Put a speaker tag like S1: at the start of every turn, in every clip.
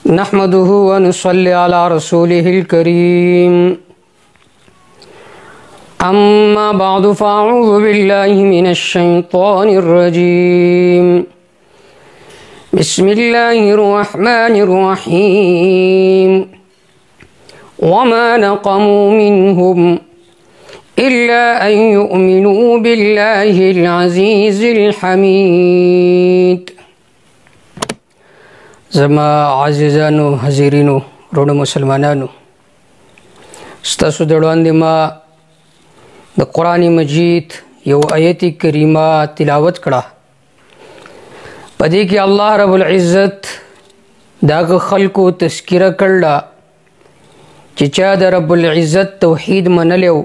S1: नहमदुहु व नुसल्ली अला रसूलिहिल करीम अम्मा बअदु फ़अऊज़ु बिल्लाहि मिनश शैतानिर रजीम बिस्मिल्लाहिर रहमानिर रहीम वमा नक़मू मिनहुम इल्ला अन युमिनू बिल्लाहिल अज़ीज़िल हमीद। ज़मा आज़िज़ानो हज़ीरिनो रोड मुसलमानानो स्तसु दड़वांदे मा द कुरान मजीद यो आयती करीमा तिलावत कड़ा पदी कि अल्लाह रब्बुल इज़्ज़त दाग खल्को तस्किरा कड़ा चिचा द रब्बुल इज़्ज़त तौहीद मनलेव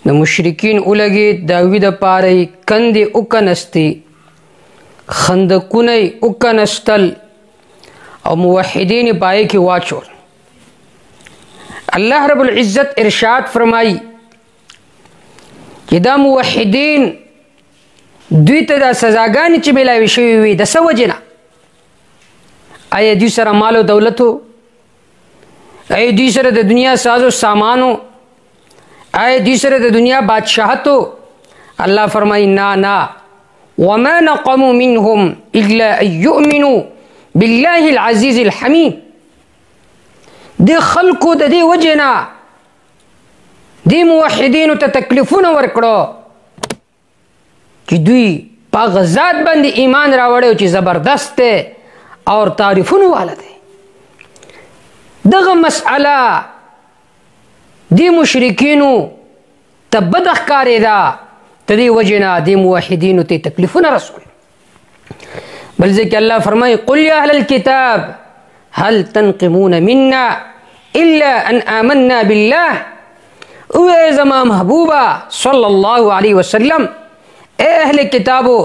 S1: द मुशरिकीन उलगे दावी द पारे कंदे उकनस्ती खंदकुने उकनस्तल और मुवहिदीन पाए की वाचोर। अल्लाह रब्बुल इज़्ज़त इरशाद फरमाई कि दा मुवहिदीन द्वित दा सजागानी ची मिलाई विषय हुई द सवजना आये दूसरा मालो दौलत हो, आये दूसरा द दुनिया साजो सामान हो, आये दूसरा द दुनिया बादशाहत हो। अल्लाह फरमाई ना ना वमा नक़मू मिनहुम इल्ला अन युमिनू बिल्लाहिल अज़ीज़िल हमीद। दे खल्को द दे वजना दे मुवहिदीन ता तकलीफुन वर्कड़ो कि दुई पागजात बंद ईमान रावड़े ची जबरदस्त है और तारीफुन वाला दे। दग मसअला दे मुशरिकीनु तबदख कारेदा तदे वजना दे मुवहिदीन ते तकलीफुन रसूल बल्कि कि अल्लाह फरमाए कुल या अहलल किताब हल तनक़िमून मिन्ना इल्ला अन आमन्ना बिल्लाह। उए ज़मा महबूबा सल्लल्लाहु अलैहि वसल्लम ए अहले किताबो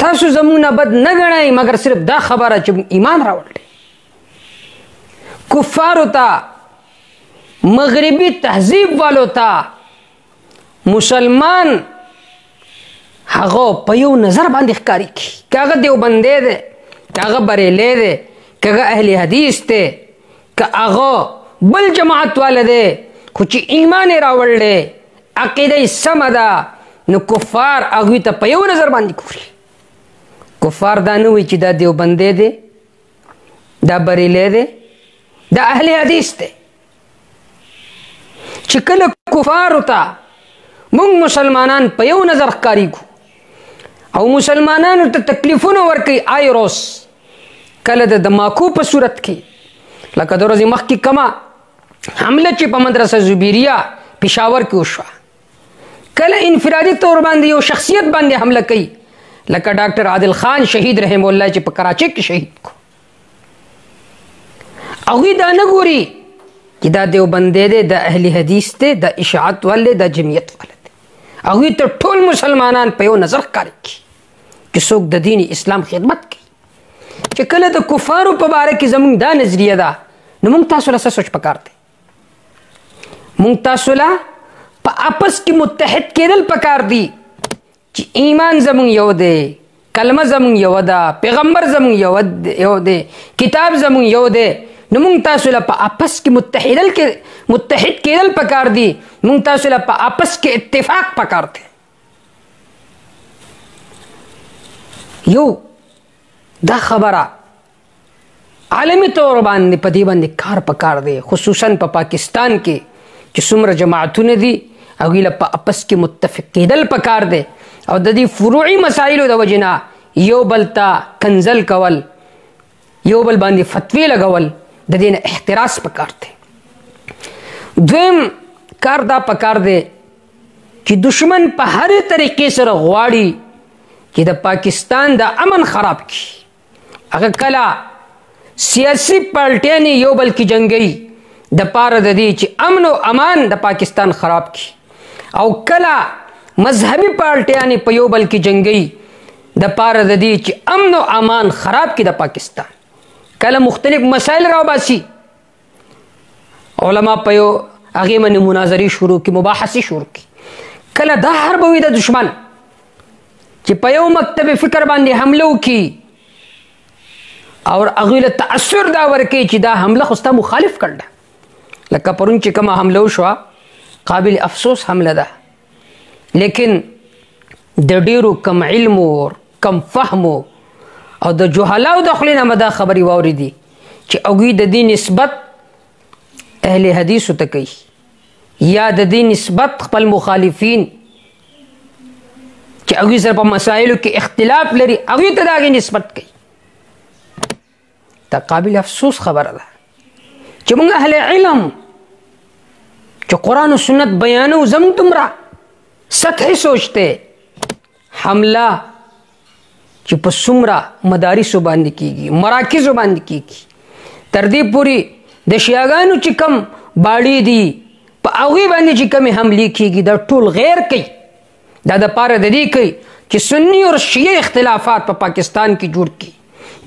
S1: थासु जमुना बद न गणाई मगर सिर्फ दा खबर च ईमान रावड़े। कुफ्फार होता मगरिबी तहजीब वालो था मुसलमान हागो पयो नजर बांध कारी की कागा देवबंदे दे कागा बरेले दे कागा अहले हदीस दे का आगो बल जमात वाले दे कुछ ईमान रावड़े अकीदे समदा न कुफ्फार अगवी त पयो नजर बांधी कुरी कुफ्फार दानु हुई दा देवबंदे दे दा बरेले दे दा अहले हदीस दे चिकल कुफ्फार होता मुंग मुसलमानान पयो नजर कारी को और मुसलमानान तो तकलीफों वर्कई आय रोस कल दमाकू पर सूरत की लकदरोजी मख की कमा हमले चिप मदरसा जुबीरिया पिशावर की उशवा कल इनफरादी तौर बांधी और शख्सियत बांधे हमला कई लका डॉक्टर आदिल खान शहीद रहे मोल्ला चिप कराची के शहीद को अगी दानगोरी कि दा देवबंदे दे दा अहली हदीस दे दा इशाअत वाले दा जमियत वाले अगी तो ठोल मुसलमानान पयो नजर कारी कि सोक द दीन इस्लाम खिदमत की कि कल तो कुफारों पबारे की जमीन दा नजरिया दा न मुंगतासुला से सोच पकारते मुंगतासुला आपस की मुत्तहिद केदल पकार दी कि ईमान जमुन यवदे कलमा जमुन यवदा पैगंबर जमुन यवदे किताब जमुन यवदे न मुंगतासुला आपस की मुत्तहिद केदल पकार दी मुंगतासुला आपस के इत्तेफाक पकारते यो दा खबरा आलमी तौर बांधे पदी बंदे कार पकार दे खुसूसन पाकिस्तान के कि सुमर जमातों ने दी अगीला आपस के मुत्तफिक केदल पकार दे और ददी फुरूई मसाइल द वजना यो बलता कंजल कवल यो बल बांधे फतवे लगवल ददीन एहतरास पकारते द्वेम कारदा पकार दे कि दुश्मन पर हर तरीके से गवाड़ी कि द पाकिस्तान दा अमन खराब की अगर कला सियासी पार्टियां ने यो बल की जंगई द पार ददी ची अमन व अमान द पाकिस्तान खराब की और कला मजहबी पार्टियां ने पयो बल की जंगई द पार ददी ची अमन व अमान खराब की द पाकिस्तान कल मुख्तलिफ मसाइल राबासी उलमा पयो आगे मन मुनाजरी शुरू की मुबाहसी शुरू की कल दाहर बवी द दुश्मन कि पयो मकतब फिक्र बांधे हमलों की او هغوی له تاثر دا ورکوي چې دا حمله خو ستا مخالف کړله. لکه پرون چې کومه حمله وشوه قابل افسوس حمله ده، لیکن د ډیرو کم علمو کم فهمو او د جهلاو د خولې نه مې دا خبرې واورېدي چې هغوی د دې نسبت اهل حدیثو ته کوي یا د دې نسبت خپل مخالفین چې هغوی سره په مسایلو کې اختلاف لري هغوی ته د هغې نسبت کوي. دا قابل افسوس خبره ده چې موږ اهل علم چې قرآن و سنت بیانو زموږ دومره سطحي سوچ دی حمله چې په څومره مدارسو باندې کېږي مراکزو باندې کېږي تر دې پورې د شیعاګانو چې کم باړې دي په هغوی باندې چې کمې حملې کېږي دا ټول غیر کوي. دا دپاره د دې کوي چې سني اور شیعه اختلافات په پاکستان کې جوړ کړي،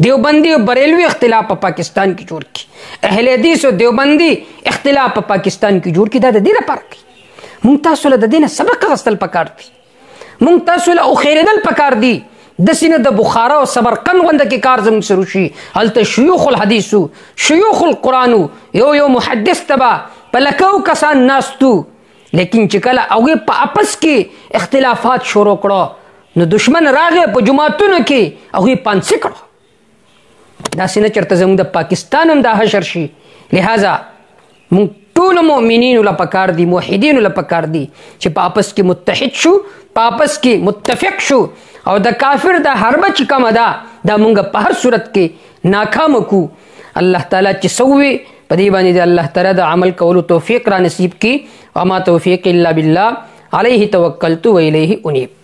S1: دیوبندی او بریلوي اختلاف په پاکستان کې جوړ کړي، اهل حدیث او دیوبندی اختلاف په پاکستان کې جوړ کړي. دا د دې لپاره کوي. موږ تاسو له د دې نه سبق اخیستل پکار دي، موږ تاسو له اوخېرېدل پکار دي. داسې نه د بخارا او سمرقند غونډه کې کار زموږ سره وشي، هلته شیوخ الحدیثو شیوخ القرآنو یو محدث ته به په لکو کسان ناستو، لیکن چې کله هغوی په اپس کې اختلافات شروع کړه نو دشمن راغی په جماعتونو کې هغوی پانسي کړه. داسې نه چېرته زموږ د پاکستان هم دا حشر شي. لہذا موږ ټولو مؤمنینو له پکار دي موحدینو له پکار دي چې په اپس کې متحد شو، په اپس کې متفق شو او د کافر د حربه چې کومه ده دا موږ په هر صورت کې ناکامه کو. الله تعالی چې سوي په دې باندې د الله تعالی د عمل کولو توفیق را نصیب کړي. وما توفیق الا بالله علیه توکلت و الیه انیب.